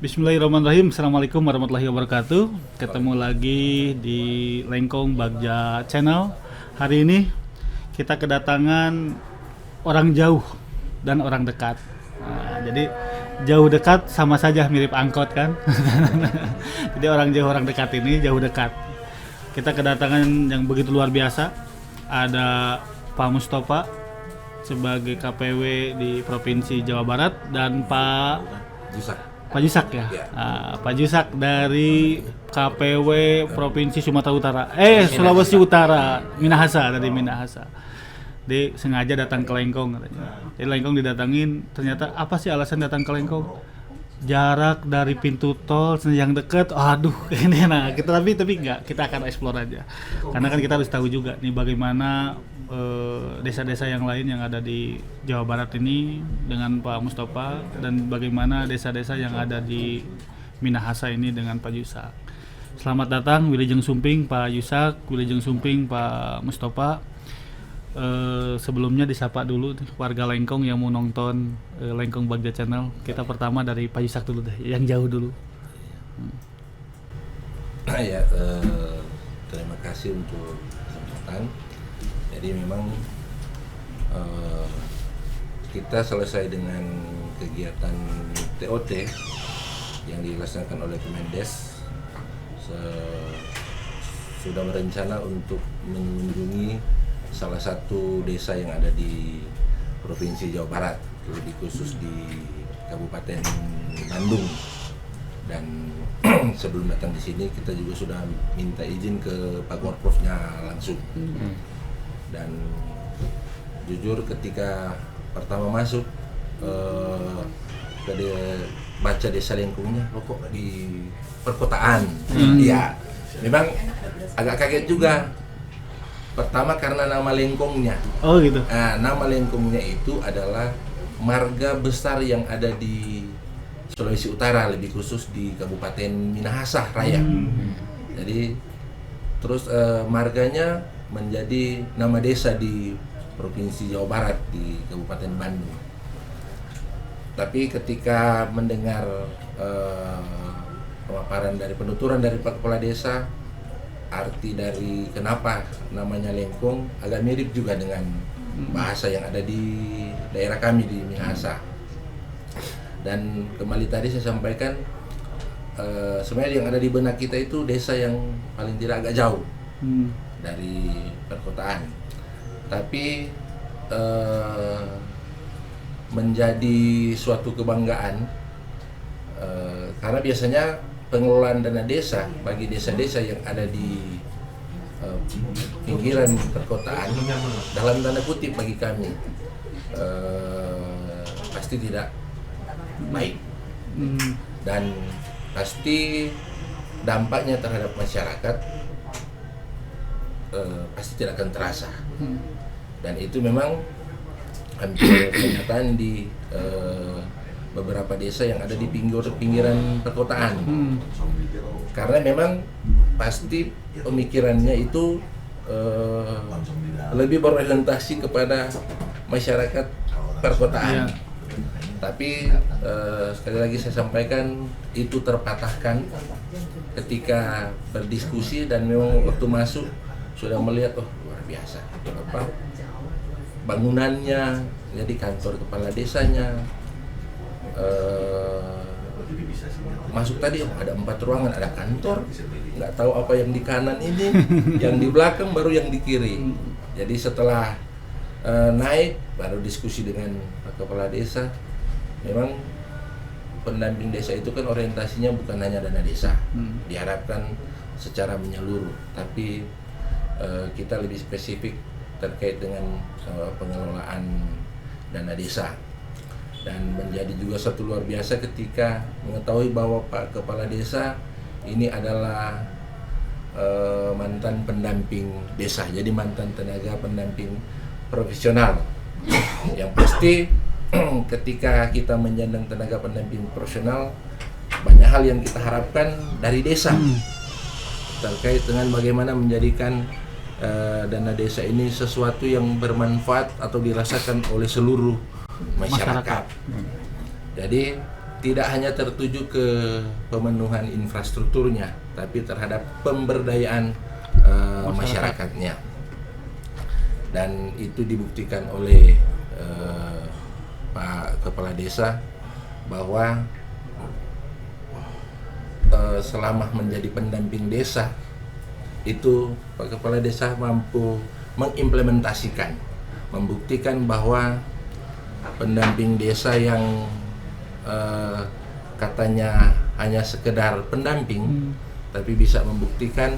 Bismillahirrahmanirrahim. Assalamualaikum warahmatullahi wabarakatuh. Ketemu lagi di Lengkong Bagja Channel. Hari ini kita kedatangan orang jauh dan orang dekat. Nah, jadi jauh dekat sama saja mirip angkot kan. Jadi orang jauh orang dekat ini jauh dekat. Kita kedatangan yang begitu luar biasa. Ada Pak Mustofa sebagai KPW di Provinsi Jawa Barat dan Pak Jusak ya, Pak Jusak dari KPW Provinsi Sumatera Utara, Sulawesi Utara, Minahasa dari Minahasa. Dia sengaja datang ke Lengkong katanya. Jadi Lengkong didatangin, ternyata apa sih alasan datang ke Lengkong? Jarak dari pintu tol yang dekat, aduh ini tapi enggak, kita akan explore aja. Karena kan kita harus tahu juga nih bagaimana desa-desa yang lain yang ada di Jawa Barat ini dengan Pak Mustofa dan bagaimana desa-desa yang ada di Minahasa ini dengan Pak Jusak. Selamat datang Wilujeng Sumping Pak Jusak, Wilujeng Sumping Pak Mustofa. Sebelumnya disapa dulu warga Lengkong yang mau nonton Lengkong Bagja Channel. Kita pertama dari Pak Jusak dulu deh, yang jauh dulu. Terima kasih untuk kesempatan. Jadi memang kita selesai dengan kegiatan TOT yang dilaksanakan oleh Kemendes, sudah berencana untuk mengunjungi salah satu desa yang ada di Provinsi Jawa Barat, lebih khusus di Kabupaten Bandung. Dan sebelum datang di sini kita juga sudah minta izin ke Pak Gorprovnya langsung. Dan jujur ketika pertama masuk baca desa Lengkongnya, kok di perkotaan. Ya, memang agak kaget juga. Pertama karena nama Lengkongnya. Oh gitu. Nah, nama Lengkongnya itu adalah marga besar yang ada di Sulawesi Utara, lebih khusus di Kabupaten Minahasa Raya. Jadi terus marganya menjadi nama desa di Provinsi Jawa Barat di Kabupaten Bandung. Tapi ketika mendengar pemaparan dari penuturan dari Pak Kepala Desa, arti dari kenapa namanya Lengkong agak mirip juga dengan bahasa yang ada di daerah kami di Minahasa. Dan kembali tadi saya sampaikan, sebenarnya yang ada di benak kita itu desa yang paling tidak agak jauh dari perkotaan, tapi menjadi suatu kebanggaan karena biasanya pengelolaan dana desa bagi desa-desa yang ada di pinggiran perkotaan, dalam tanda kutip bagi kami pasti tidak baik dan pasti dampaknya terhadap masyarakat pasti tidak akan terasa. Dan itu memang hampir kenyataan di beberapa desa yang ada di pinggiran perkotaan. Karena memang pasti pemikirannya itu lebih berorientasi kepada masyarakat perkotaan. Tapi sekali lagi saya sampaikan, itu terpatahkan ketika berdiskusi dan memang waktu masuk sudah melihat, luar biasa apa bangunannya, jadi kantor kepala desanya. Masuk tadi ada 4 ruangan, ada kantor, nggak tahu apa yang di kanan ini, yang di belakang baru yang di kiri. Jadi setelah naik baru diskusi dengan Pak Kepala Desa. Memang pendamping desa itu kan orientasinya bukan hanya dana desa, diharapkan secara menyeluruh, tapi kita lebih spesifik terkait dengan pengelolaan dana desa. Dan menjadi juga satu luar biasa ketika mengetahui bahwa Pak Kepala Desa ini adalah mantan pendamping desa, jadi mantan tenaga pendamping profesional. Yang pasti ketika kita menyandang tenaga pendamping profesional, banyak hal yang kita harapkan dari desa terkait dengan bagaimana menjadikan dana desa ini sesuatu yang bermanfaat atau dirasakan oleh seluruh masyarakat. Jadi tidak hanya tertuju ke pemenuhan infrastrukturnya, tapi terhadap pemberdayaan masyarakatnya. Dan itu dibuktikan oleh Pak Kepala Desa bahwa selama menjadi pendamping desa itu Pak Kepala Desa mampu mengimplementasikan, membuktikan bahwa pendamping desa yang katanya hanya sekedar pendamping, tapi bisa membuktikan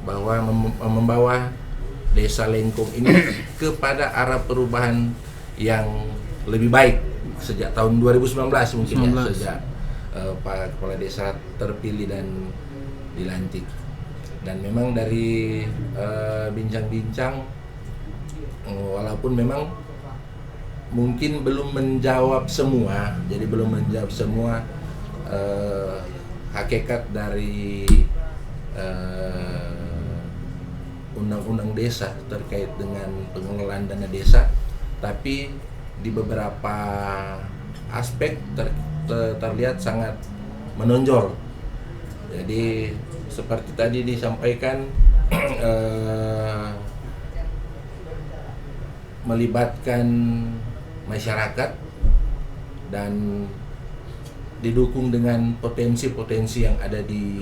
bahwa membawa desa Lengkong ini kepada arah perubahan yang lebih baik sejak tahun 2019 mungkin ya, sejak Pak Kepala Desa terpilih dan dilantik. Dan memang dari bincang-bincang, walaupun memang mungkin belum menjawab semua, jadi belum menjawab semua hakikat dari undang-undang desa terkait dengan pengelolaan dana desa, tapi di beberapa aspek terlihat sangat menonjol. Jadi seperti tadi disampaikan, melibatkan masyarakat dan didukung dengan potensi-potensi yang ada di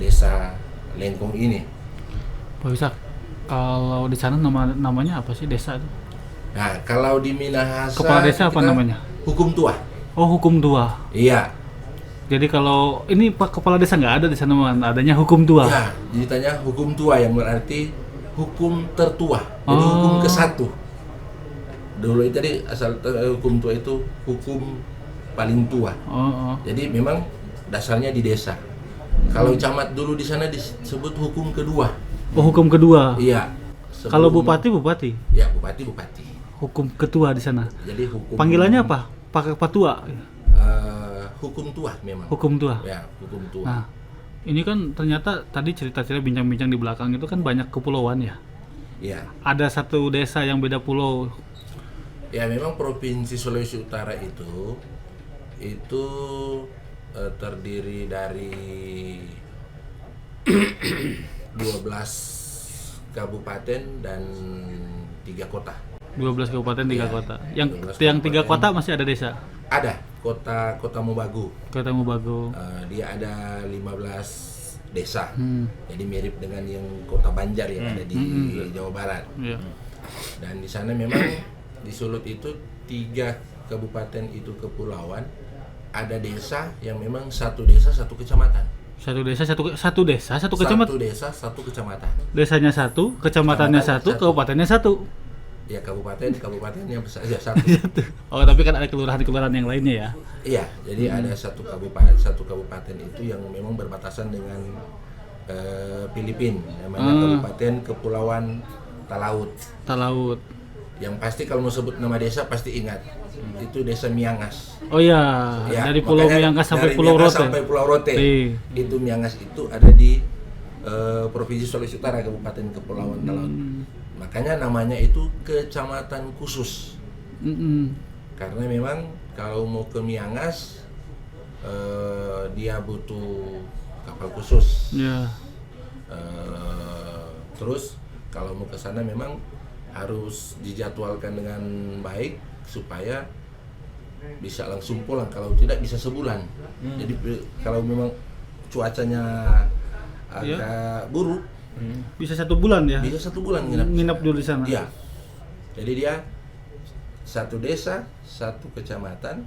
desa Lengkong ini. Pak Wisak, kalau di sana namanya apa sih desa itu? Nah, kalau di Minahasa Kepala desa apa namanya? Hukum tua. Oh, hukum tua. Iya. Jadi kalau ini Pak Kepala Desa nggak ada di sana, adanya hukum tua. Ya, ditanya hukum tua yang berarti hukum tertua. Jadi hukum ke-1. Dulu itu tadi asal hukum tua itu hukum paling tua. Jadi memang dasarnya di desa. Kalau camat dulu di sana disebut hukum kedua. Oh, hukum kedua. Iya. Kalau bupati? Ya, bupati. Hukum ketua di sana. Jadi hukum. Panggilannya apa? Pak Patua. Hukum tua memang. Hukum tua. Ya, hukum tua. Nah, ini kan ternyata tadi cerita-cerita bincang-bincang di belakang itu kan banyak kepulauan ya. Iya. Ada satu desa yang beda pulau. Ya, memang Provinsi Sulawesi Utara itu terdiri dari 12 kabupaten dan 3 kota. 12 kabupaten, 3 Ya, kota. 12 Yang 3 kabupaten. kota masih ada desa. Ada kota Mobagu. Kota Mubago. Dia ada 15 desa. Jadi mirip dengan yang Kota Banjar yang ada di Jawa Barat. Iya. Dan di sana memang di Sulut itu 3 kabupaten itu kepulauan. Ada desa yang memang satu desa satu kecamatan. Satu desa, satu kecamatan. Satu desa satu kecamatan. Desanya satu, kecamatannya satu, kabupatennya satu. Ya, kabupatennya besar ya satu. Oh, tapi kan ada kelurahan-kelurahan yang lainnya ya. Iya, jadi ada satu kabupaten itu yang memang berbatasan dengan Filipina, namanya Kabupaten Kepulauan Talaut. Yang pasti kalau mau sebut nama desa pasti ingat. Itu Desa Miangas. Oh iya, Ya, dari Pulau Miangas sampai Pulau Rote. Sampai Pulau Rote. Iya. Itu Miangas itu ada di Provinsi Sulawesi Utara, Kabupaten Kepulauan Talaut. Makanya namanya itu kecamatan khusus. Karena memang kalau mau ke Miangas dia butuh kapal khusus. Iya. Terus kalau mau ke sana memang harus dijadwalkan dengan baik supaya bisa langsung pulang, kalau tidak bisa sebulan. Jadi kalau memang cuacanya agak buruk, bisa 1 bulan ya. bisa 1 bulan nginap dulu di sana. Iya. Jadi dia satu desa, satu kecamatan,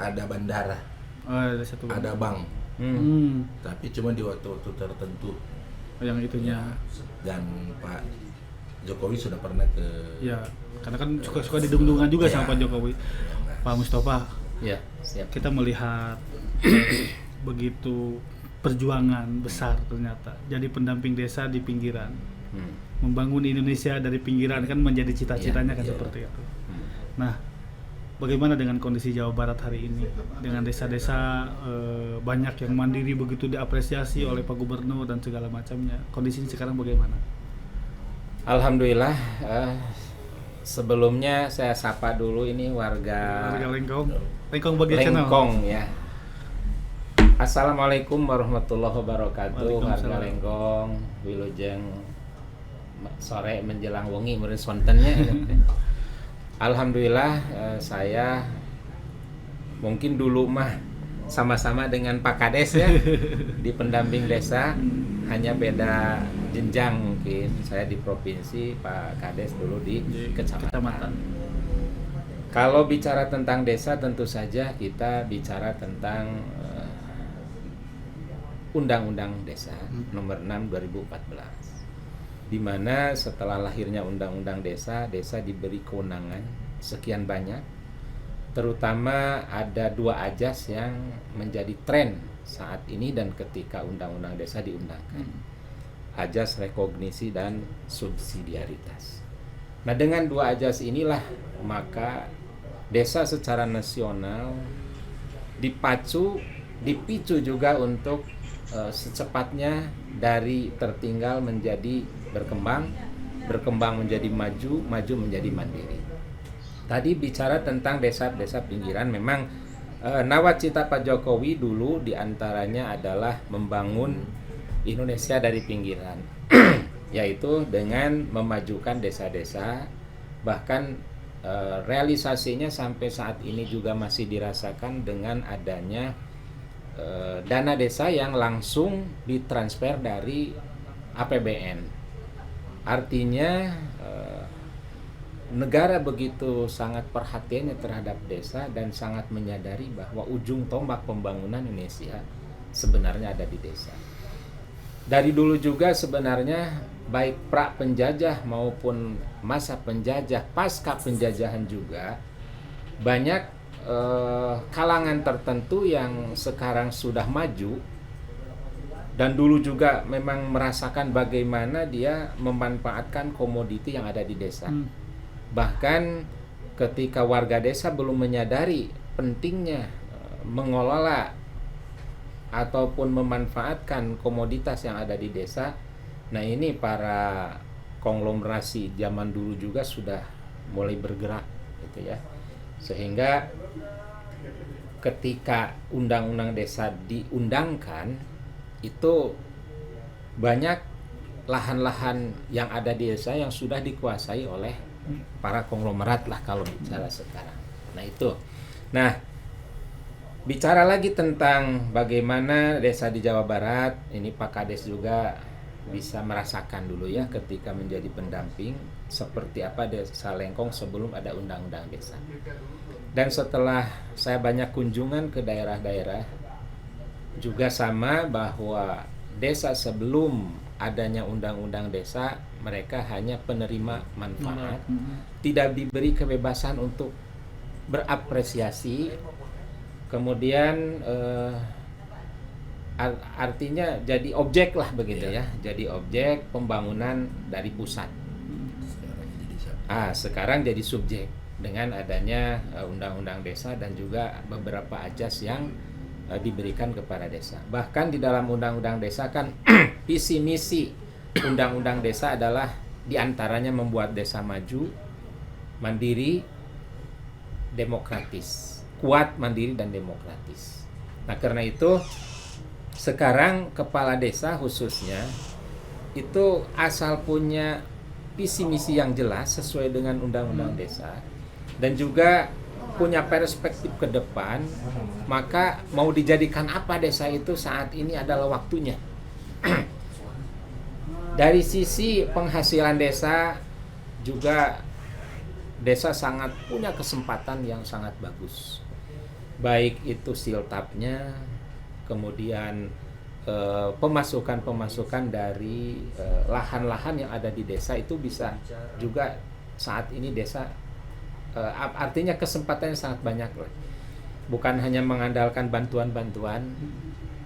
ada bandara, ada 1 bulan. ada bank. Tapi cuma di waktu-waktu tertentu. Yang itunya. Dan Pak Jokowi sudah pernah ke. Ya, karena kan suka didung-dungan juga sama Pak Jokowi. Pak Mustafa. Ya, siap. Kita melihat begitu perjuangan besar ternyata. Jadi pendamping desa di pinggiran. Membangun Indonesia dari pinggiran kan menjadi cita-citanya kan seperti itu. Nah, bagaimana dengan kondisi Jawa Barat hari ini? Dengan desa-desa banyak yang mandiri begitu diapresiasi oleh Pak Gubernur dan segala macamnya. Kondisinya sekarang bagaimana? Alhamdulillah. Sebelumnya saya sapa dulu ini warga Lengkong. Lengkong Bagja Channel. Lengkong ya. Assalamualaikum warahmatullahi wabarakatuh. Waalaikumsalam. Harga Lengkong, wilujeng sore menjelang wengi meureun sontennya. Alhamdulillah saya mungkin dulu mah sama-sama dengan Pak Kades ya di pendamping desa, hanya beda jenjang mungkin. Saya di provinsi, Pak Kades dulu di kecamatan. Kalau bicara tentang desa, tentu saja kita bicara tentang Undang-Undang Desa Nomor 6 2014, di mana setelah lahirnya Undang-Undang Desa, desa diberi kewenangan sekian banyak. Terutama ada 2 ajas yang menjadi tren saat ini dan ketika Undang-Undang Desa diundangkan. Ajas rekognisi dan subsidiaritas. Nah, dengan 2 ajas inilah maka desa secara nasional dipicu juga untuk secepatnya dari tertinggal menjadi berkembang menjadi maju menjadi mandiri. Tadi bicara tentang desa-desa pinggiran, memang nawacita Pak Jokowi dulu diantaranya adalah membangun Indonesia dari pinggiran, yaitu dengan memajukan desa-desa, bahkan realisasinya sampai saat ini juga masih dirasakan dengan adanya dana desa yang langsung ditransfer dari APBN. Artinya negara begitu sangat perhatiannya terhadap desa dan sangat menyadari bahwa ujung tombak pembangunan Indonesia sebenarnya ada di desa. Dari dulu juga sebenarnya baik pra penjajah maupun masa penjajah, pasca penjajahan juga banyak kalangan tertentu yang sekarang sudah maju dan dulu juga memang merasakan bagaimana dia memanfaatkan komoditi yang ada di desa. Bahkan ketika warga desa belum menyadari pentingnya mengelola ataupun memanfaatkan komoditas yang ada di desa, nah ini para konglomerasi zaman dulu juga sudah mulai bergerak gitu ya. Sehingga ketika undang-undang desa diundangkan, itu banyak lahan-lahan yang ada di desa yang sudah dikuasai oleh para konglomerat lah kalau bicara sekarang. Nah itu. Nah, bicara lagi tentang bagaimana desa di Jawa Barat, ini Pak Kades juga bisa merasakan dulu ya ketika menjadi pendamping seperti apa desa Lengkong sebelum ada undang-undang desa. Dan setelah saya banyak kunjungan ke daerah-daerah juga sama bahwa desa sebelum adanya undang-undang desa mereka hanya penerima manfaat, tidak diberi kebebasan untuk berapresiasi. Kemudian artinya jadi objek lah begitu ya, jadi objek pembangunan dari pusat. Sekarang jadi subjek dengan adanya undang-undang desa dan juga beberapa ajas yang diberikan kepada desa. Bahkan di dalam undang-undang desa kan visi misi undang-undang desa adalah diantaranya membuat desa maju, mandiri, demokratis, kuat, mandiri dan demokratis. Nah karena itu sekarang kepala desa khususnya itu asal punya visi misi yang jelas sesuai dengan undang-undang desa dan juga punya perspektif ke depan, maka mau dijadikan apa desa itu saat ini adalah waktunya. Dari sisi penghasilan desa juga desa sangat punya kesempatan yang sangat bagus. Baik itu siltapnya, kemudian pemasukan dari lahan-lahan yang ada di desa itu bisa juga saat ini desa artinya kesempatannya sangat banyak lah. Bukan hanya mengandalkan bantuan-bantuan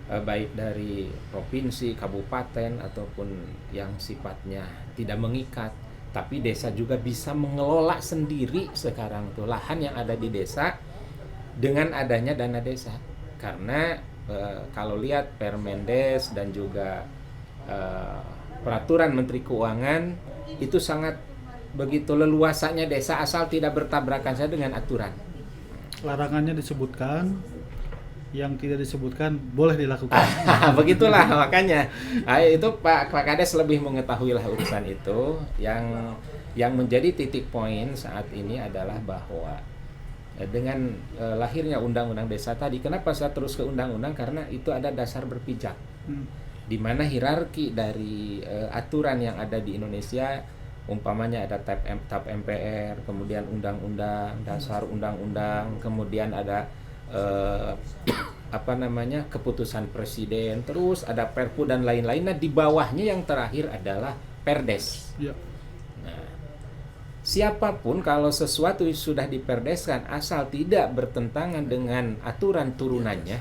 baik dari provinsi, kabupaten ataupun yang sifatnya tidak mengikat, tapi desa juga bisa mengelola sendiri sekarang tuh lahan yang ada di desa dengan adanya dana desa. Karena kalau lihat Permendes dan juga peraturan Menteri Keuangan itu sangat begitu leluasanya desa asal tidak bertabrakan saja dengan aturan. larangannya disebutkan, yang tidak disebutkan boleh dilakukan. Begitulah makanya. Itu Pak Kades lebih mengetahui lah urusan itu. Yang menjadi titik poin saat ini adalah bahwa dengan lahirnya undang-undang desa tadi, kenapa saya terus ke undang-undang, karena itu ada dasar berpijak. Di mana hierarki dari aturan yang ada di Indonesia, umpamanya ada TAP MPR, kemudian undang-undang, dasar undang-undang, kemudian ada keputusan presiden, terus ada Perpu dan lain-lain. Nah, di bawahnya yang terakhir adalah Perdes. Ya. Nah, siapapun kalau sesuatu sudah diperdeskan asal tidak bertentangan dengan aturan turunannya,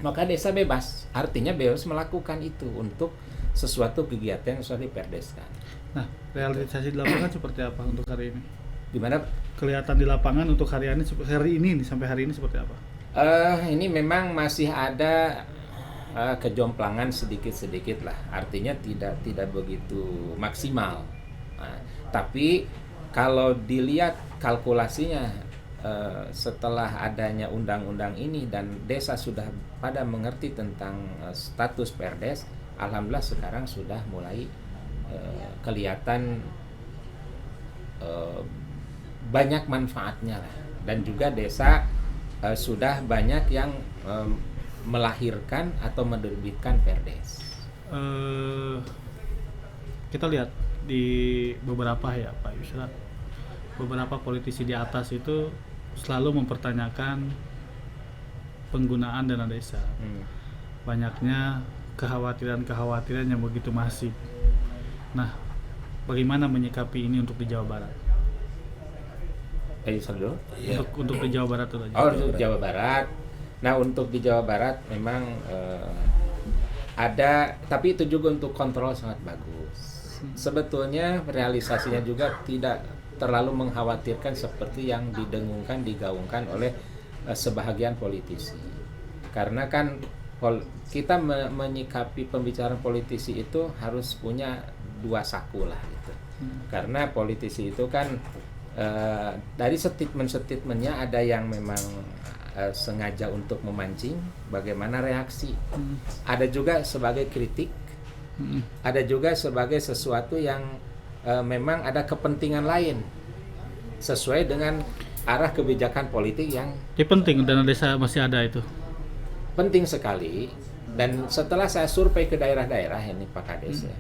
maka desa bebas. Artinya bebas melakukan itu untuk sesuatu kegiatan yang sudah diperdeskan. Nah, realisasi di lapangan seperti apa untuk hari ini? Gimana? Kelihatan di lapangan untuk hari ini sampai hari ini seperti apa? Ini memang masih ada kejomplangan sedikit-sedikit lah. Artinya tidak begitu maksimal. Nah, tapi kalau dilihat kalkulasinya setelah adanya undang-undang ini dan desa sudah pada mengerti tentang status Perdes, alhamdulillah sekarang sudah mulai kelihatan banyak manfaatnya lah. Dan juga desa sudah banyak yang melahirkan atau menerbitkan Perdes. Kita lihat di beberapa ya Pak Yusra, beberapa politisi di atas itu selalu mempertanyakan penggunaan dana desa. Banyaknya kekhawatiran yang begitu masif. Nah, bagaimana menyikapi ini untuk di Jawa Barat? Untuk di Jawa Barat itu aja. Untuk Jawa Barat. Nah, untuk di Jawa Barat memang ada, tapi itu juga untuk kontrol sangat bagus. Sebetulnya realisasinya juga tidak terlalu mengkhawatirkan seperti yang digaungkan oleh sebahagian politisi. Karena kan kita menyikapi pembicaraan politisi itu harus punya dua saku lah gitu. Karena politisi itu kan dari statement-statementnya ada yang memang sengaja untuk memancing bagaimana reaksi. Ada juga sebagai kritik. Ada juga sebagai sesuatu yang memang ada kepentingan lain sesuai dengan arah kebijakan politik yang penting. Dana desa masih ada itu. Penting sekali. Dan setelah saya survei ke daerah-daerah ini Pak Kades ya,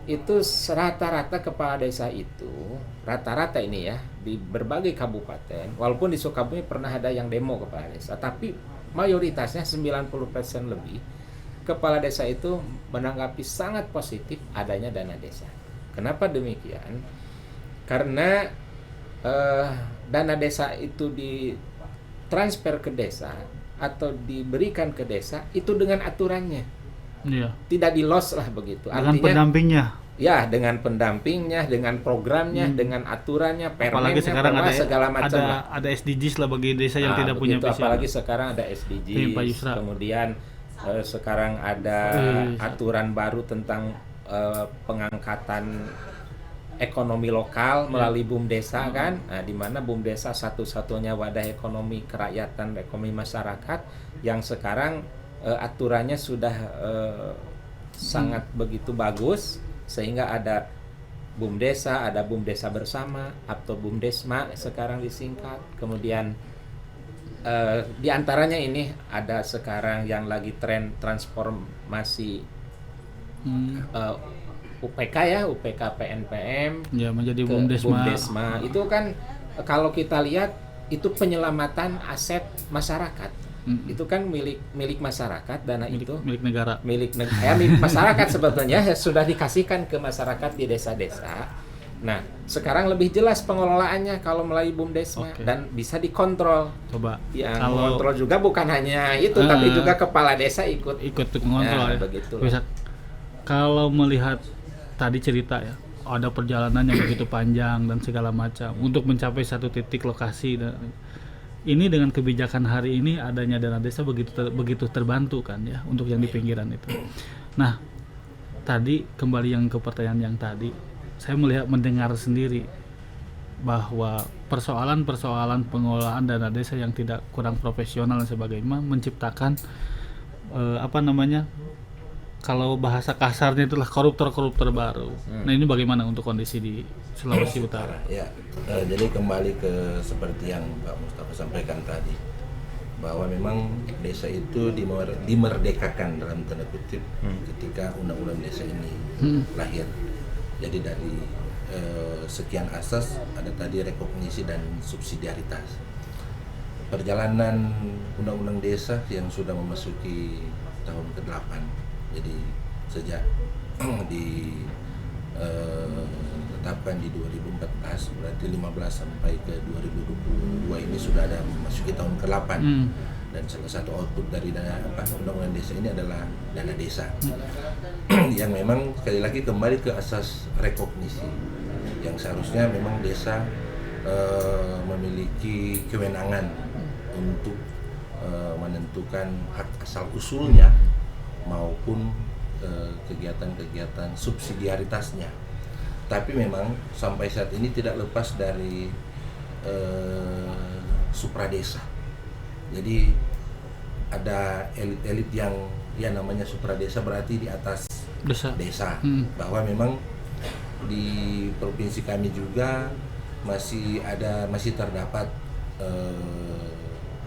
itu rata-rata kepala desa itu, rata-rata ini ya, di berbagai kabupaten, walaupun di Sukabumi pernah ada yang demo kepala desa, tapi mayoritasnya 90% lebih kepala desa itu menanggapi sangat positif adanya dana desa. Kenapa demikian? Karena dana desa itu ditransfer ke desa atau diberikan ke desa itu dengan aturannya. Iya. Tidak di-loss lah begitu. Dengan pendampingnya. Ya, dengan pendampingnya, dengan programnya, dengan aturannya, permennya, sekarang segala macam lah. Ada SDGs lah bagi desa yang tidak punya visi. Apalagi sekarang ada SDGs. Kemudian sekarang ada aturan baru tentang pengangkatan ekonomi lokal melalui BUMDesa kan. Nah, di mana BUMDesa satu-satunya wadah ekonomi kerakyatan, ekonomi masyarakat yang sekarang aturannya sudah sangat begitu bagus, sehingga ada BUMDesa, ada BUMDesa bersama atau BUMDesma sekarang disingkat. Kemudian di antaranya ini ada sekarang yang lagi tren transformasi UPK ya, UPK PNPM ya menjadi BUMDesma. Itu kan kalau kita lihat itu penyelamatan aset masyarakat. Itu kan milik masyarakat, dana itu milik negara. Milik masyarakat sebetulnya sudah dikasihkan ke masyarakat di desa-desa. Nah, sekarang lebih jelas pengelolaannya kalau melalui BUMDesma dan bisa dikontrol. Coba. Yang kontrol juga bukan hanya itu, tapi juga kepala desa ikut mengontrol ya. Begitu. Bisa. Kalau melihat tadi cerita ya, ada perjalanan yang begitu panjang dan segala macam untuk mencapai satu titik lokasi. Ini dengan kebijakan hari ini adanya dana desa begitu terbantu kan ya untuk yang di pinggiran itu. Nah, tadi kembali yang ke pertanyaan yang tadi, saya mendengar sendiri bahwa persoalan-persoalan pengelolaan dana desa yang tidak kurang profesional dan sebagainya menciptakan kalau bahasa kasarnya itulah koruptor-koruptor baru. Nah ini bagaimana untuk kondisi di Sulawesi Utara? Ya, jadi kembali ke seperti yang Pak Mustafa sampaikan tadi, bahwa memang desa itu dimerdekakan dalam tanda kutip ketika undang-undang desa ini lahir. Jadi dari sekian asas ada tadi rekognisi dan subsidiaritas. Perjalanan undang-undang desa yang sudah memasuki tahun ke-8. Jadi sejak ditetapkan di 2014, berarti 15 sampai ke 2022 ini sudah ada memasuki tahun ke-8. Dan salah satu output dari undang-undang desa ini adalah dana desa. Yang memang sekali lagi kembali ke asas rekognisi, yang seharusnya memang desa memiliki kewenangan untuk menentukan hak asal usulnya maupun kegiatan-kegiatan subsidiaritasnya. Tapi memang sampai saat ini tidak lepas dari supradesa. Jadi ada elit-elit yang namanya supradesa, berarti di atas desa. Bahwa memang di provinsi kami juga masih terdapat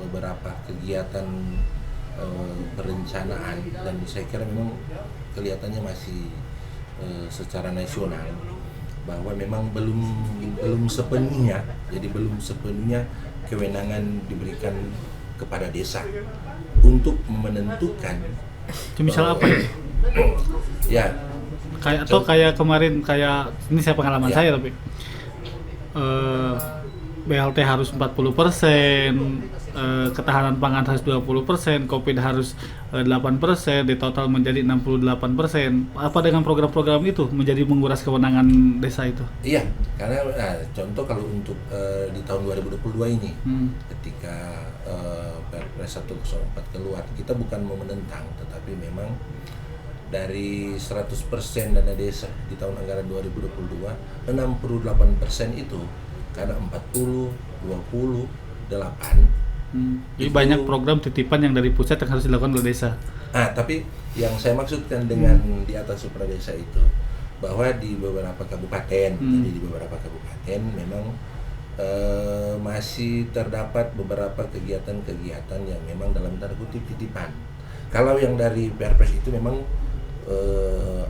beberapa kegiatan perencanaan, dan saya kira memang kelihatannya masih secara nasional, bahwa memang belum sepenuhnya kewenangan diberikan kepada desa untuk menentukan. Itu misalnya apa ya? Ya. Kayak kemarin, kayak ini saya pengalaman saya tapi BLT harus 40%, ketahanan pangan harus 20%, Covid harus 8%, di total menjadi 68%. Apa dengan program-program itu menjadi menguras kewenangan desa itu? Iya, karena contoh kalau untuk di tahun 2022 ini, ketika Perpres 104 keluar, kita bukan mau menentang, tetapi memang dari 100% dana desa di tahun anggaran 2022, 68% itu karena 40, 20, 8. Jadi banyak program titipan yang dari pusat yang harus dilakukan oleh desa. Tapi yang saya maksudkan dengan di atas supradesa itu, bahwa di beberapa kabupaten, jadi di beberapa kabupaten memang masih terdapat beberapa kegiatan-kegiatan yang memang dalam tanda kutip titipan. Kalau yang dari Perpres itu memang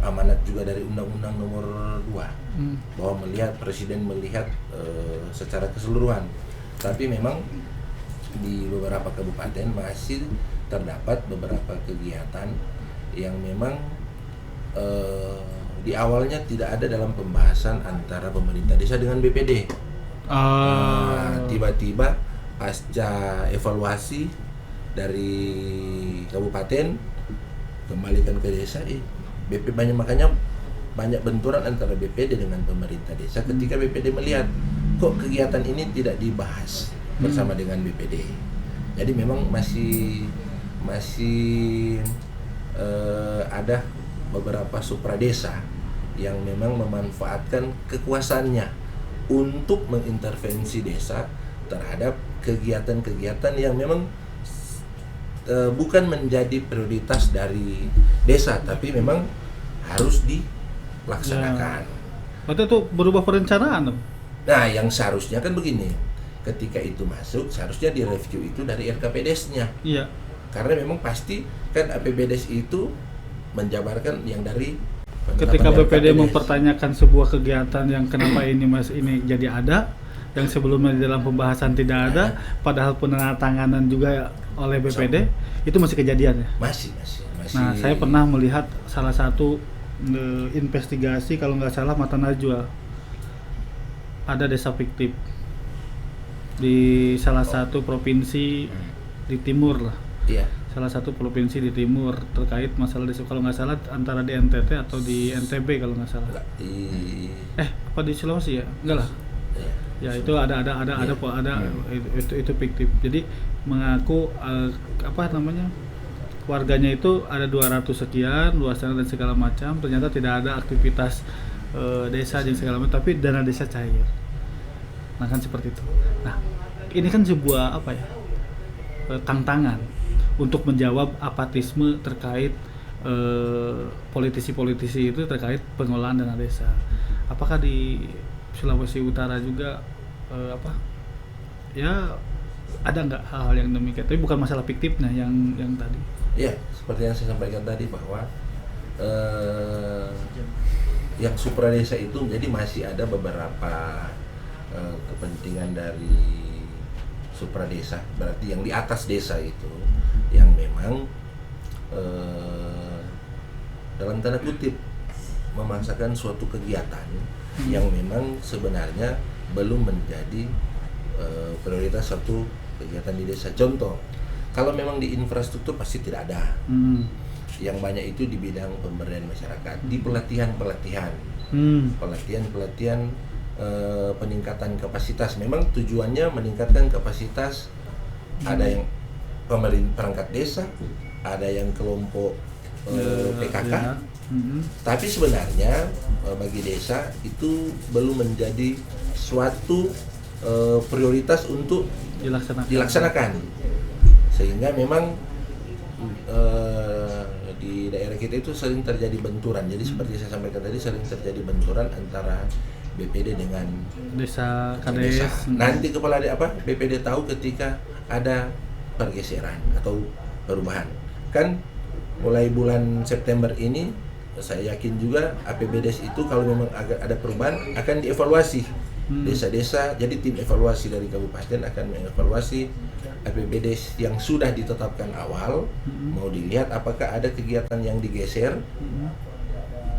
amanat juga dari Undang-Undang Nomor 2, bahwa Presiden melihat secara keseluruhan. Tapi memang di beberapa kabupaten masih terdapat beberapa kegiatan yang memang di awalnya tidak ada dalam pembahasan antara pemerintah desa dengan BPD. Tiba-tiba pasca evaluasi dari kabupaten kembalikan ke desa, BP makanya banyak benturan antara BPD dengan pemerintah desa ketika BPD melihat kok kegiatan ini tidak dibahas bersama dengan BPD. Jadi memang masih ada beberapa supradesa yang memang memanfaatkan kekuasaannya untuk mengintervensi desa terhadap kegiatan-kegiatan yang memang bukan menjadi prioritas dari desa, tapi memang harus dilaksanakan. Berarti itu berubah perencanaan. Nah, yang seharusnya kan begini, ketika itu masuk, seharusnya direview itu dari RKPDes-nya. Iya. Karena memang pasti kan APBDes itu menjabarkan yang dari ketika BPD mempertanyakan sebuah kegiatan yang kenapa ini jadi ada, yang sebelumnya di dalam pembahasan tidak ada, padahal penandatanganan juga oleh BPD, itu masih kejadian ya? Masih. Nah, saya pernah melihat salah satu investigasi, kalau nggak salah Mata Najwa, ada desa fiktif di salah satu provinsi di timur lah. Iya. Salah satu provinsi di timur terkait masalah desa, kalau nggak salah antara di NTT atau di NTB kalau nggak salah. Apa di Sulawesi ya? Enggak lah. Ya itu ada itu fiktif. Jadi mengaku warganya itu ada 200 sekian luasan dan segala macam, ternyata tidak ada aktivitas desa dan segala macam, tapi dana desa cair. Nah kan seperti itu. Nah ini kan sebuah apa ya, tantangan untuk menjawab apatisme terkait politisi-politisi itu terkait pengelolaan dana desa. Apakah di Sulawesi Utara juga ada nggak hal-hal yang demikian? Tapi bukan masalah fiktif, nah yang tadi. Iya, seperti yang saya sampaikan tadi bahwa yang supradesa itu jadi masih ada beberapa kepentingan dari supradesa, berarti yang di atas desa itu yang memang dalam tanda kutip memaksakan suatu kegiatan yang memang sebenarnya belum menjadi prioritas suatu kegiatan di desa. Contoh, kalau memang di infrastruktur pasti tidak ada. Yang banyak itu di bidang pemberdayaan masyarakat, di pelatihan-pelatihan, peningkatan kapasitas. Memang tujuannya meningkatkan kapasitas. Ada yang perangkat desa, ada yang kelompok PKK. Tapi sebenarnya bagi desa itu belum menjadi suatu prioritas untuk dilaksanakan. Sehingga memang di daerah kita itu sering terjadi benturan. Jadi seperti saya sampaikan tadi, sering terjadi benturan antara BPD dengan desa desa. kades. Nanti kepala BPD tahu ketika ada pergeseran atau perubahan. Kan mulai bulan September ini saya yakin juga APBDes itu kalau memang ada perubahan akan dievaluasi. Desa-desa, jadi tim evaluasi dari kabupaten akan mengevaluasi APBDes yang sudah ditetapkan awal. Mau dilihat apakah ada kegiatan yang digeser,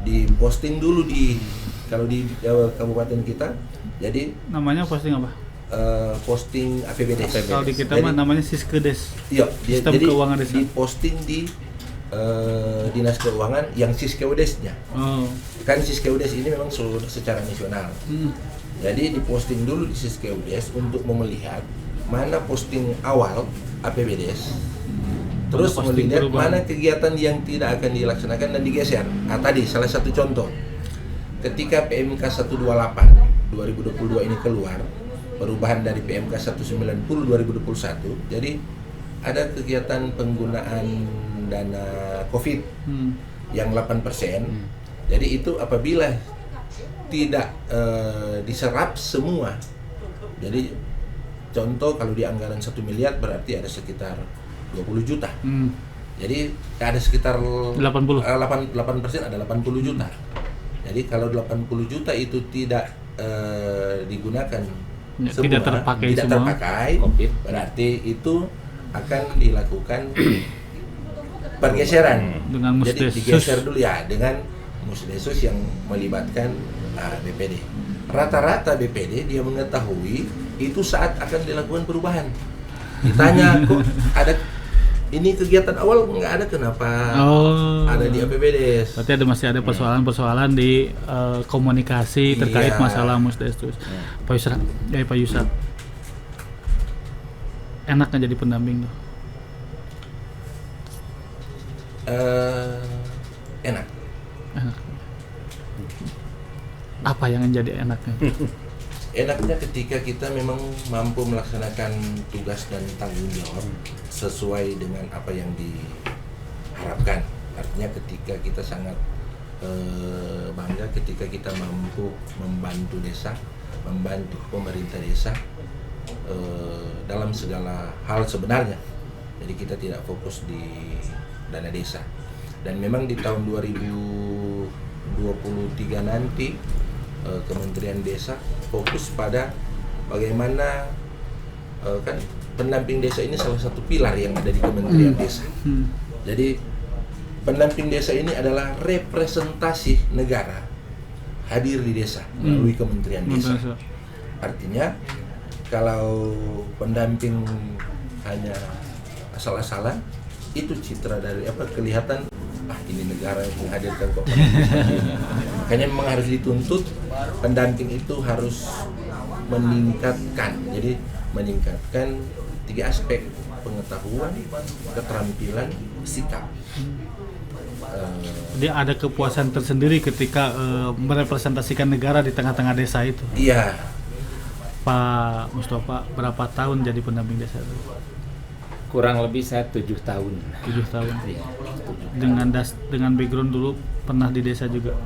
diposting dulu kalau di kabupaten kita. Jadi namanya posting apa? Posting APBDes. Kalau di kita mah namanya Siskedes. Iya, Sistem jadi Keuangan Desa. diposting di Dinas Keuangan yang Siskeudes-nya. Kan Siskeudes ini memang seluruh secara nasional. Jadi diposting dulu di Siskeudes untuk melihat mana posting awal APBDes, terus melihat mana kegiatan yang tidak akan dilaksanakan dan digeser. Tadi salah satu contoh, ketika PMK 128 2022 ini keluar, perubahan dari PMK 190 2021, jadi ada kegiatan penggunaan dana COVID yang 8%. Jadi itu apabila tidak diserap semua. Jadi contoh kalau di anggaran 1 miliar berarti ada sekitar 20 juta. Jadi ada sekitar 8% ada 80 juta. Jadi kalau 80 juta itu tidak digunakan semua, tidak terpakai, berarti itu akan dilakukan pergeseran. Dengan Jadi Musdesus. digeser dulu ya dengan Musdesus yang melibatkan BPD. Rata-rata BPD dia mengetahui itu saat akan dilakukan perubahan. Ditanya kok ada ini kegiatan awal nggak ada, kenapa ada di APBDes? Berarti masih ada persoalan-persoalan di komunikasi terkait masalah Musdesus. Pak Yusra, enak nggak jadi pendamping tuh? Enak. Apa yang menjadi enaknya? Enaknya ketika kita memang mampu melaksanakan tugas dan tanggung jawab sesuai dengan apa yang diharapkan. Artinya ketika kita sangat bangga ketika kita mampu membantu desa, membantu pemerintah desa dalam segala hal sebenarnya. Jadi kita tidak fokus di dana desa. Dan memang di tahun 2023 nanti Kementerian Desa fokus pada bagaimana kan pendamping desa ini salah satu pilar yang ada di Kementerian Desa. Jadi pendamping desa ini adalah representasi negara hadir di desa melalui Kementerian Desa. Artinya kalau pendamping hanya asal-asalan, itu citra dari kelihatan ini negara yang menghadirkan kok. Makanya memang harus dituntut pendamping itu harus meningkatkan. Jadi meningkatkan 3 aspek: pengetahuan, keterampilan, sikap. Dia ada kepuasan tersendiri ketika merepresentasikan negara di tengah-tengah desa itu. Iya. Pak Mustafa berapa tahun jadi pendamping desa itu? Kurang lebih saya 7 tahun. 7 tahun. Iya. Dengan background dulu pernah di desa juga.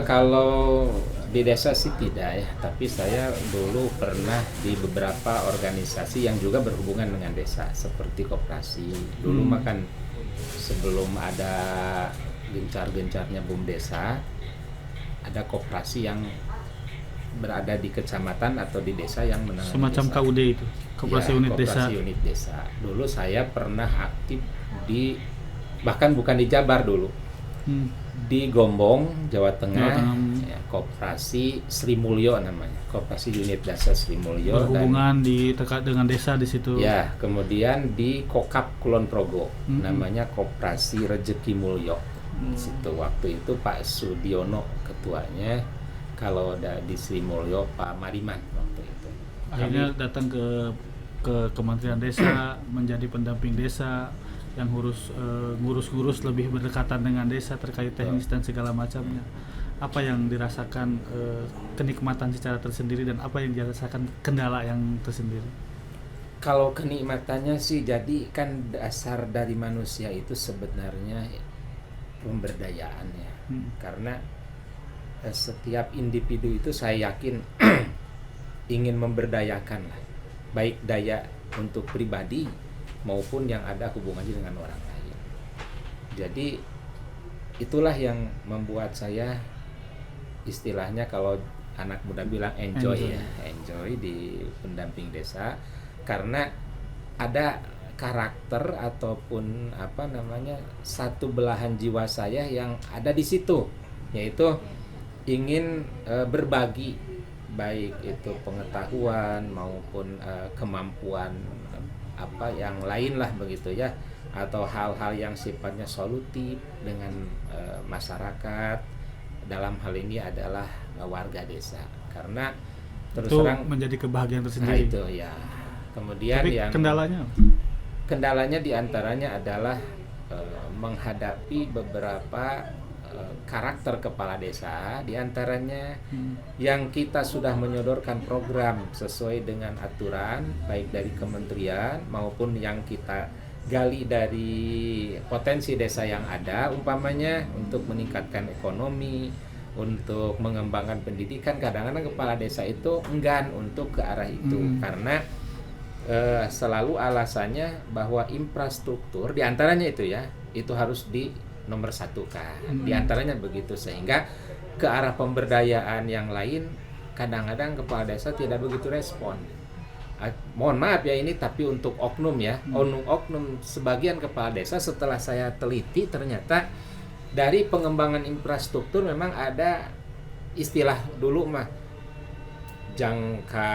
Kalau di desa sih tidak ya, tapi saya dulu pernah di beberapa organisasi yang juga berhubungan dengan desa, seperti koperasi. Dulu makan sebelum ada gencar-gencarnya boom desa, ada koperasi yang berada di kecamatan atau di desa yang menangani Semacam desa. KUD itu, Koperasi Ya, Unit Desa. Koperasi Unit Desa. Dulu saya pernah aktif bahkan bukan di Jabar dulu, Hmm. di Gombong, Jawa Tengah, Jawa Tengah. ya, Koperasi Sri Mulyo namanya, Koperasi Unit Desa Sri Mulyo. Berhubungan dekat dengan desa di situ. Ya, kemudian di Kokap Kulon Progo, namanya Koperasi Rejeki Mulyo. Di situ waktu itu Pak Sudiono ketuanya, kalau di Sri Mulyo Pak Mariman waktu itu. Akhirnya datang ke Kementerian Desa, menjadi pendamping desa yang ngurus-ngurus lebih berdekatan dengan desa terkait teknis dan segala macamnya. Apa yang dirasakan kenikmatan secara tersendiri dan apa yang dirasakan kendala yang tersendiri? Kalau kenikmatannya sih, jadi kan dasar dari manusia itu sebenarnya pemberdayaan ya. Karena setiap individu itu saya yakin ingin memberdayakan lah, baik daya untuk pribadi maupun yang ada hubungannya dengan orang lain. Jadi itulah yang membuat saya, istilahnya kalau anak muda bilang enjoy di pendamping desa, karena ada karakter ataupun satu belahan jiwa saya yang ada di situ, yaitu ingin berbagi, baik itu pengetahuan maupun kemampuan yang lain lah begitu ya, atau hal-hal yang sifatnya solutif dengan masyarakat, dalam hal ini adalah warga desa. Karena terus Itu terang menjadi kebahagiaan nah tersendiri. itu ya. Kemudian Tapi yang kendalanya diantaranya adalah menghadapi beberapa karakter kepala desa, diantaranya yang kita sudah menyodorkan program sesuai dengan aturan baik dari kementerian maupun yang kita gali dari potensi desa yang ada, umpamanya untuk meningkatkan ekonomi, untuk mengembangkan pendidikan. Kadang-kadang kepala desa itu enggan untuk ke arah itu karena selalu alasannya bahwa infrastruktur diantaranya itu ya, itu harus di nomor satu kan, diantaranya begitu, sehingga ke arah pemberdayaan yang lain kadang-kadang kepala desa tidak begitu respon. Mohon maaf ya ini, tapi untuk oknum ya, oknum sebagian kepala desa setelah saya teliti ternyata dari pengembangan infrastruktur memang ada istilah dulu mah jangka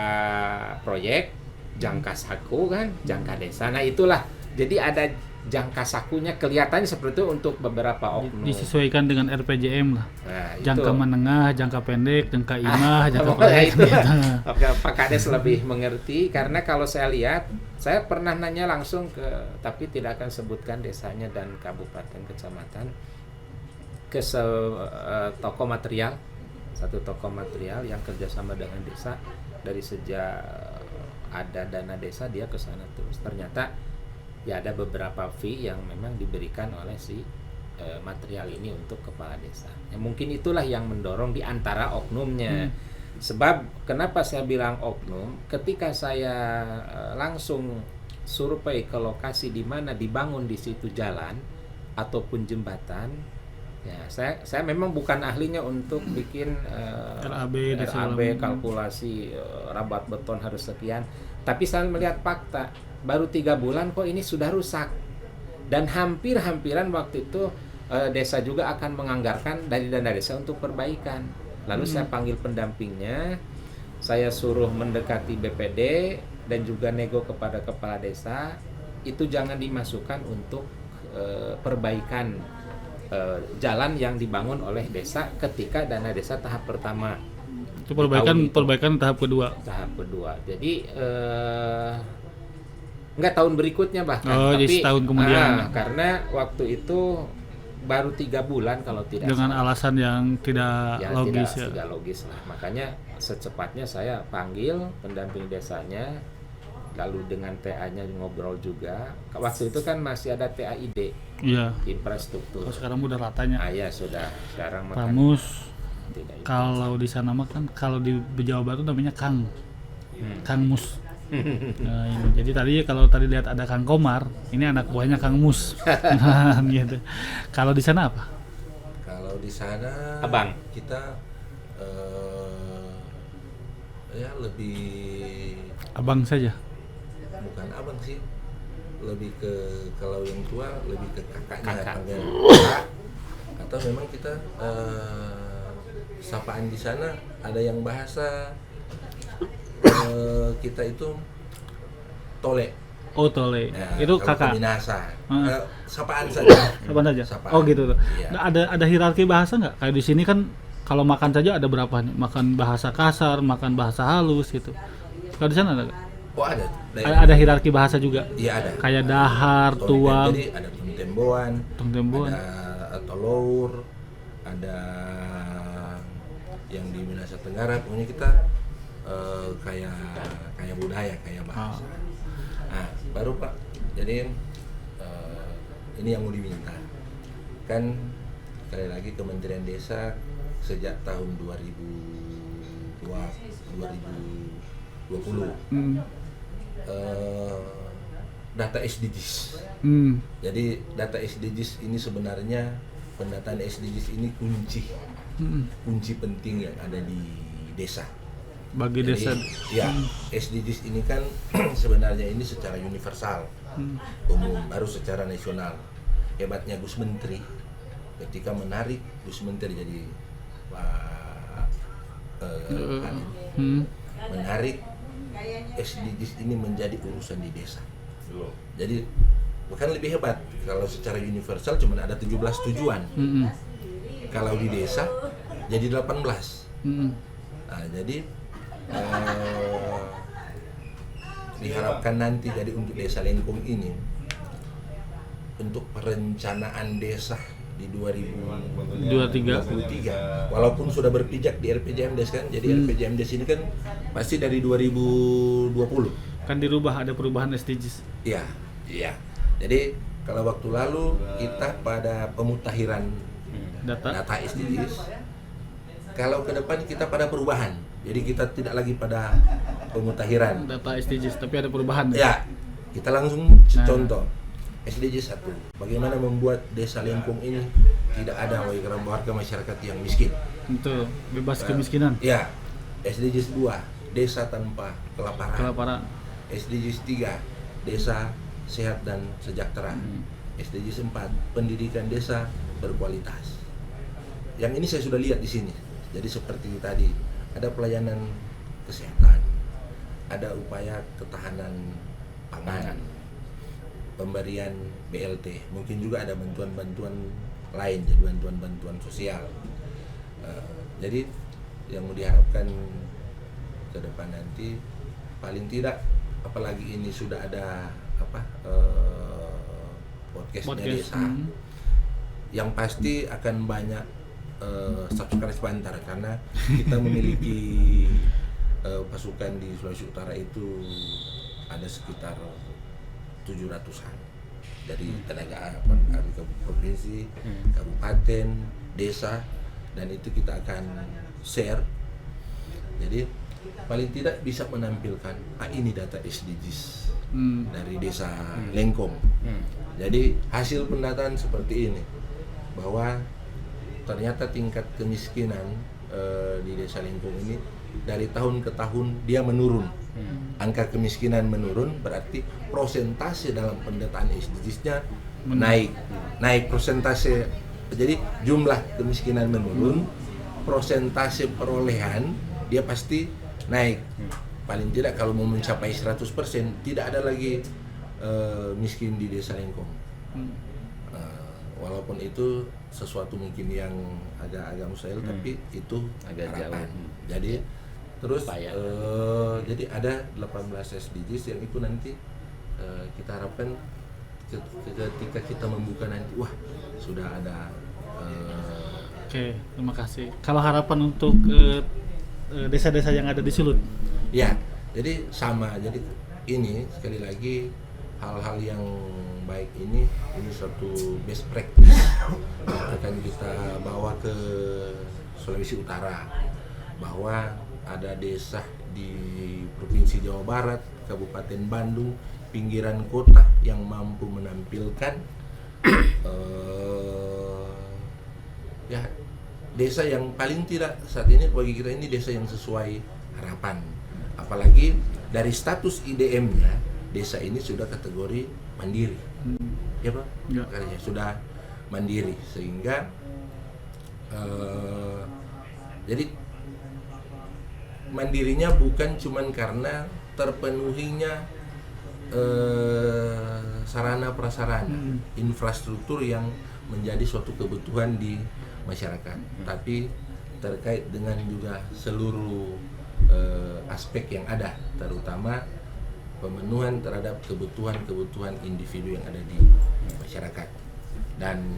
proyek, jangka saku kan, jangka desa. Nah itulah, jadi ada jangka sakunya kelihatannya seperti itu untuk beberapa oknum. Disesuaikan dengan RPJM lah. Nah, Jangka itu. menengah, jangka pendek, jangka imah, jangka Ya pendek. itu Oke, Pak Kades lebih mengerti, karena kalau saya lihat, saya pernah nanya langsung tapi tidak akan sebutkan desanya dan kabupaten kecamatan, ke toko material, satu toko material yang kerjasama dengan desa dari sejak ada dana desa dia ke sana terus. Ternyata ya ada beberapa fee yang memang diberikan oleh si material ini untuk kepala desa. Ya, mungkin itulah yang mendorong di antara oknumnya. Sebab kenapa saya bilang oknum? Ketika saya langsung survei ke lokasi di mana dibangun di situ jalan ataupun jembatan, ya saya memang bukan ahlinya untuk bikin RAB dan segala macam. kalkulasi rabat beton harus sekian, tapi saya melihat fakta baru 3 bulan kok ini sudah rusak, dan hampiran waktu itu desa juga akan menganggarkan dari dana desa untuk perbaikan. Lalu saya panggil pendampingnya, saya suruh mendekati BPD dan juga nego kepada kepala desa, itu jangan dimasukkan untuk perbaikan jalan yang dibangun oleh desa ketika dana desa tahap pertama. Itu perbaikan tahap kedua. Jadi enggak tahun berikutnya bahkan, jadi setahun kemudian. karena waktu itu baru 3 bulan kalau tidak Dengan salah. alasan yang tidak Ya, logis tidak logis lah. Makanya secepatnya saya panggil pendamping desanya, lalu dengan TA-nya ngobrol juga. Waktu itu kan masih ada TAID, Iya. infrastruktur. Kalau sekarang udah ratanya. Ya sudah, sekarang makan Pamus. tidak itu. Kalau di sana mah kan, kalau di Jawa Barat namanya Kang. Kang Mus. Nah, ini. Jadi tadi kalau tadi lihat ada Kang Komar, ini anak buahnya Kang Mus. Gitu. Kalau di sana apa? Kalau di sana Abang. kita ya lebih Abang saja. bukan abang sih, lebih ke kalau yang tua lebih ke kakaknya, Kakak. panggil kakak. Atau memang kita sapaan di sana ada yang bahasa kita itu tole. Oh, Tole. Ya, Itu kalau kakak. Minasa. Ah. Sapaan saja. Kapan saja? Sapaan. Oh, gitu tuh. Iya. Nah, ada hierarki bahasa nggak? Kayak di sini kan kalau makan saja ada berapa nih? Makan bahasa kasar, makan bahasa halus gitu. Kalau di sana ada nggak? Oh ada. Ada hierarki bahasa juga. Iya ada. Kayak dahar, Tole, tuang, jadi ada temboan, tembuan. ada tolor, ada yang di Minasa Tenggara. Pokoknya kita kayak budaya, kayak bahasa. Nah, baru Pak. Jadi ini yang mau diminta. Kan sekali lagi Kementerian Desa sejak tahun 2020 data SDGs. Jadi data SDGs ini sebenarnya pendataan SDGs ini kunci penting yang ada di desa. Bagi Jadi, desa. ya, SDGs ini kan sebenarnya ini secara universal, umum, baru secara nasional. Hebatnya Gus Menteri ketika menarik Gus Menteri jadi menarik SDGs ini menjadi urusan di desa. Jadi bukan lebih hebat kalau secara universal cuma ada 17 tujuan. Kalau di desa jadi 18. Nah, jadi diharapkan nanti jadi untuk desa Lengkong ini untuk perencanaan desa di 2023 walaupun sudah berpijak di RPJMDes kan, jadi RPJMDes ini kan pasti dari 2020 Kan dirubah, ada perubahan SDGs. iya jadi kalau waktu lalu kita pada pemutahiran Data. SDGs, kalau ke depan kita pada perubahan. Jadi kita tidak lagi pada pemutahiran. Data SDGs, tapi ada perubahan. Ya, kita langsung contoh. SDGs 1, bagaimana membuat desa Lengkong ini tidak ada warga masyarakat yang miskin. Untuk bebas kemiskinan. Ya, SDGs 2, desa tanpa kelaparan. SDGs 3, desa sehat dan sejahtera. SDGs 4, pendidikan desa berkualitas. Yang ini saya sudah lihat di sini. Jadi seperti tadi, ada pelayanan kesehatan, ada upaya ketahanan pangan, pemberian BLT, mungkin juga ada bantuan-bantuan lain, jadi bantuan-bantuan sosial. Jadi yang mau diharapkan ke depan nanti, paling tidak, apalagi ini sudah ada podcastnya desa, yang pasti akan banyak subscribe bantar karena kita memiliki pasukan di Sulawesi Utara itu ada sekitar 700-an dari tenaga provinsi, kabupaten, desa, dan itu kita akan share. Jadi paling tidak bisa menampilkan ini data SDGs dari desa Lengkong. Jadi hasil pendataan seperti ini, bahwa ternyata tingkat kemiskinan di desa Lengkong ini dari tahun ke tahun dia menurun. Angka kemiskinan menurun, berarti prosentase dalam pendataan SDGs-nya naik prosentase. Jadi jumlah kemiskinan menurun, prosentase perolehan dia pasti naik. Paling tidak kalau mau mencapai 100%, tidak ada lagi miskin di desa Lengkong. Walaupun itu sesuatu mungkin yang agak mustahil, tapi itu agak harapan. jauh. Jadi terus jadi ada 18 SDGs yang itu nanti kita harapkan ketika kita membuka nanti, wah sudah ada Oke, terima kasih. Kalau harapan untuk desa-desa yang ada di Sulut? ya, jadi sama. Jadi ini sekali lagi hal-hal yang baik ini suatu best practice yang akan kita bawa ke Sulawesi Utara, bahwa ada desa di Provinsi Jawa Barat, Kabupaten Bandung, pinggiran kota yang mampu menampilkan ya desa yang paling tidak saat ini bagi kita ini desa yang sesuai harapan. Apalagi dari status IDM-nya, desa ini sudah kategori mandiri. Ya Pak? Ya. Makanya sudah mandiri, sehingga jadi mandirinya bukan cuman karena terpenuhinya sarana prasarana, infrastruktur yang menjadi suatu kebutuhan di masyarakat, tapi terkait dengan juga seluruh aspek yang ada, terutama pemenuhan terhadap kebutuhan individu yang ada di masyarakat. Dan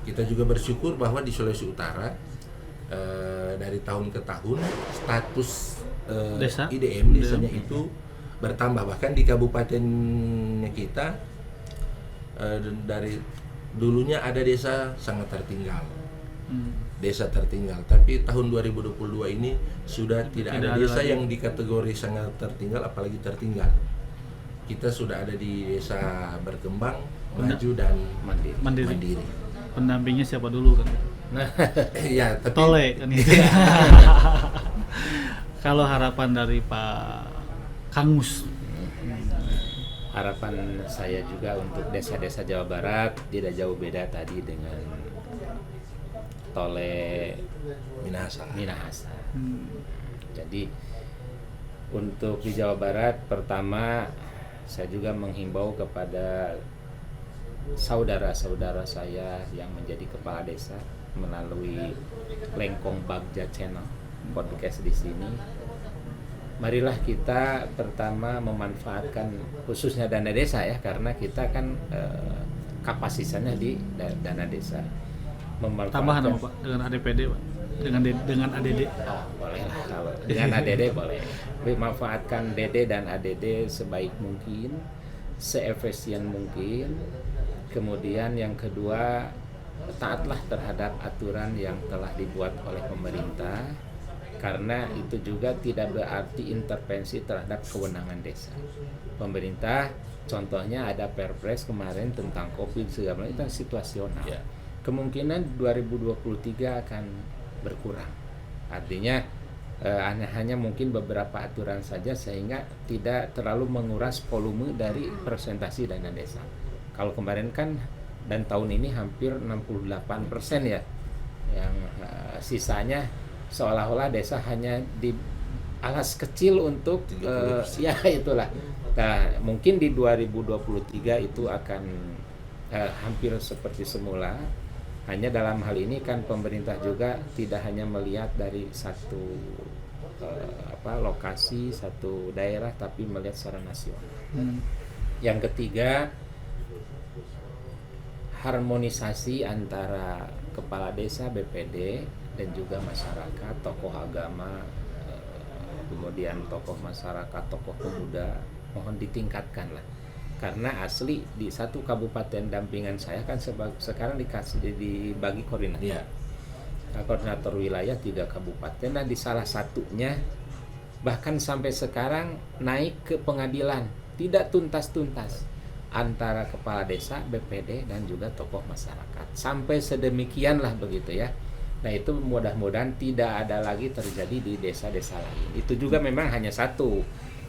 kita juga bersyukur bahwa di Sulawesi Utara dari tahun ke tahun status IDM desanya itu bertambah. Bahkan di kabupatennya kita dari dulunya ada desa sangat tertinggal, desa tertinggal, tapi tahun 2022 ini sudah tidak ada desa lagi yang dikategori sangat tertinggal, apalagi tertinggal. Kita sudah ada di desa berkembang, maju dan mandiri. Pendampingnya siapa dulu kan? Ya, tapi Tole kan gitu. Kalau harapan dari Pak Kangus? Harapan saya juga untuk desa-desa Jawa Barat tidak jauh beda tadi dengan Tole Minahasa. Jadi untuk di Jawa Barat, pertama saya juga menghimbau kepada saudara-saudara saya yang menjadi kepala desa melalui Lengkong Bagja Channel podcast di sini. Marilah kita pertama memanfaatkan khususnya dana desa ya, karena kita kan kapasitasnya di dana desa. Tambahan apa Pak dengan ADPD Pak? Dengan ADD? Oh, boleh lah kalau dengan ADD boleh. Memanfaatkan DD dan ADD sebaik mungkin, seefisien mungkin. Kemudian yang kedua, taatlah terhadap aturan yang telah dibuat oleh pemerintah, karena itu juga tidak berarti intervensi terhadap kewenangan desa. Pemerintah, contohnya ada Perpres kemarin tentang COVID segala macam, itu situasional. Ya. Kemungkinan 2023 akan berkurang. Artinya hanya mungkin beberapa aturan saja, sehingga tidak terlalu menguras volume dari presentasi dana desa. Kalau kemarin kan dan tahun ini hampir 68% ya, yang sisanya seolah-olah desa hanya di alas kecil untuk ya itulah. Nah, mungkin di 2023 itu akan hampir seperti semula. Hanya dalam hal ini kan pemerintah juga tidak hanya melihat dari satu lokasi, satu daerah, tapi melihat secara nasional. Yang ketiga, harmonisasi antara kepala desa, BPD, dan juga masyarakat, tokoh agama, kemudian tokoh masyarakat, tokoh pemuda, mohon ditingkatkan lah. Karena asli di satu kabupaten dampingan saya kan sekarang dibagi koordinator. Ya. Koordinator wilayah 3 kabupaten. Nah, di salah satunya bahkan sampai sekarang naik ke pengadilan, tidak tuntas-tuntas antara kepala desa, BPD, dan juga tokoh masyarakat. Sampai sedemikian lah begitu ya. Nah, itu mudah-mudahan tidak ada lagi terjadi di desa-desa lain. Itu juga memang hanya satu,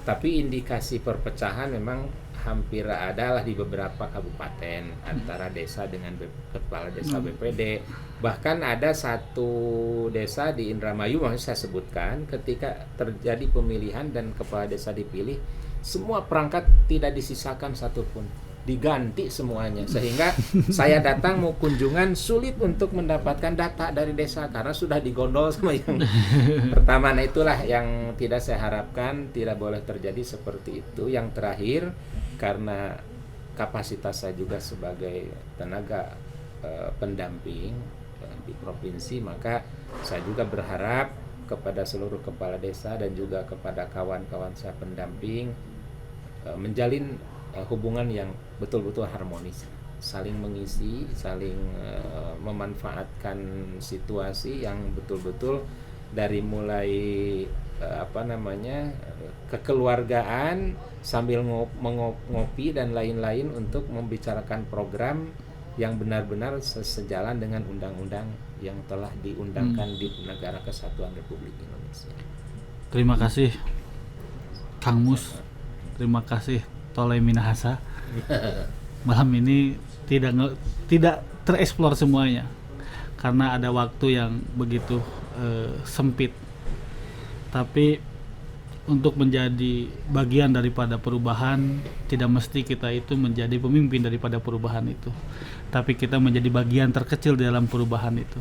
tapi indikasi perpecahan memang hampir adalah di beberapa kabupaten antara desa dengan kepala desa, BPD. Bahkan ada satu desa di Indramayu, maksud saya sebutkan, ketika terjadi pemilihan dan kepala desa dipilih, semua perangkat tidak disisakan satupun, diganti semuanya, sehingga saya datang mau kunjungan sulit untuk mendapatkan data dari desa karena sudah digondol sama yang pertama. Nah, itulah yang tidak saya harapkan, tidak boleh terjadi seperti itu. Yang terakhir, karena kapasitas saya juga sebagai tenaga pendamping di provinsi, maka saya juga berharap kepada seluruh kepala desa dan juga kepada kawan-kawan saya pendamping menjalin hubungan yang betul-betul harmonis, saling mengisi, saling memanfaatkan situasi yang betul-betul dari mulai kekeluargaan sambil ngopi dan lain-lain untuk membicarakan program yang benar-benar sejalan dengan undang-undang yang telah diundangkan di Negara Kesatuan Republik Indonesia. Terima kasih Kang Mus, terima kasih Tole Minahasa. Malam ini tidak tereksplor semuanya karena ada waktu yang begitu sempit. Tapi untuk menjadi bagian daripada perubahan, tidak mesti kita itu menjadi pemimpin daripada perubahan itu, tapi kita menjadi bagian terkecil dalam perubahan itu.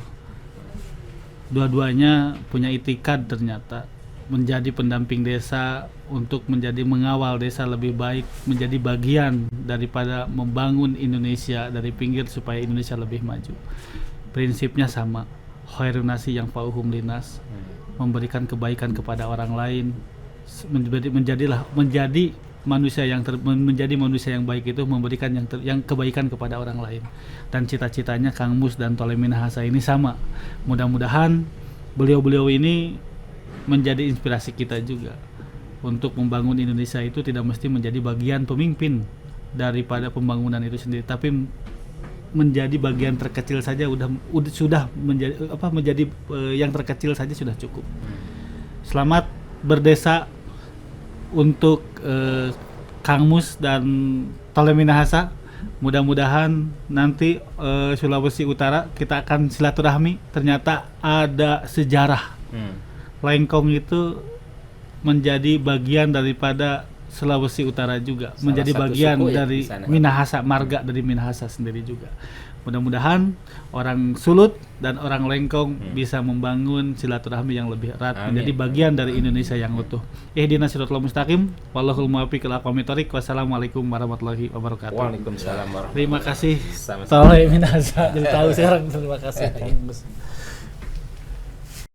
Dua-duanya punya itikad ternyata menjadi pendamping desa untuk menjadi mengawal desa lebih baik, menjadi bagian daripada membangun Indonesia dari pinggir supaya Indonesia lebih maju. Prinsipnya sama, khairun nasi yang fauhum linas, memberikan kebaikan kepada orang lain, menjadi manusia yang baik itu memberikan yang kebaikan kepada orang lain. Dan cita-citanya Kang Mus dan Tole Minahasa ini sama. Mudah-mudahan beliau-beliau ini menjadi inspirasi kita juga untuk membangun Indonesia itu tidak mesti menjadi bagian pemimpin daripada pembangunan itu sendiri, tapi menjadi bagian terkecil saja sudah menjadi yang terkecil saja sudah cukup. Selamat berdesa untuk Kang Mus dan Tole Minahasa. Mudah-mudahan nanti Sulawesi Utara kita akan silaturahmi. Ternyata ada sejarah. Lengkong itu menjadi bagian daripada Sulawesi Utara juga, menjadi bagian dari Minahasa, marga dari Minahasa sendiri juga. Mudah-mudahan orang Sulut dan orang Lengkong bisa membangun silaturahmi yang lebih erat, menjadi bagian dari Indonesia yang utuh. Ihdinas siratal mustaqim, wallahul muwaffiq ila aqwamit thoriq. Wassalamualaikum warahmatullahi wabarakatuh. Waalaikumsalam warahmatullahi Terima kasih wabarakatuh. Tole Minahasa. Jadi tahu sekarang. Terima kasih.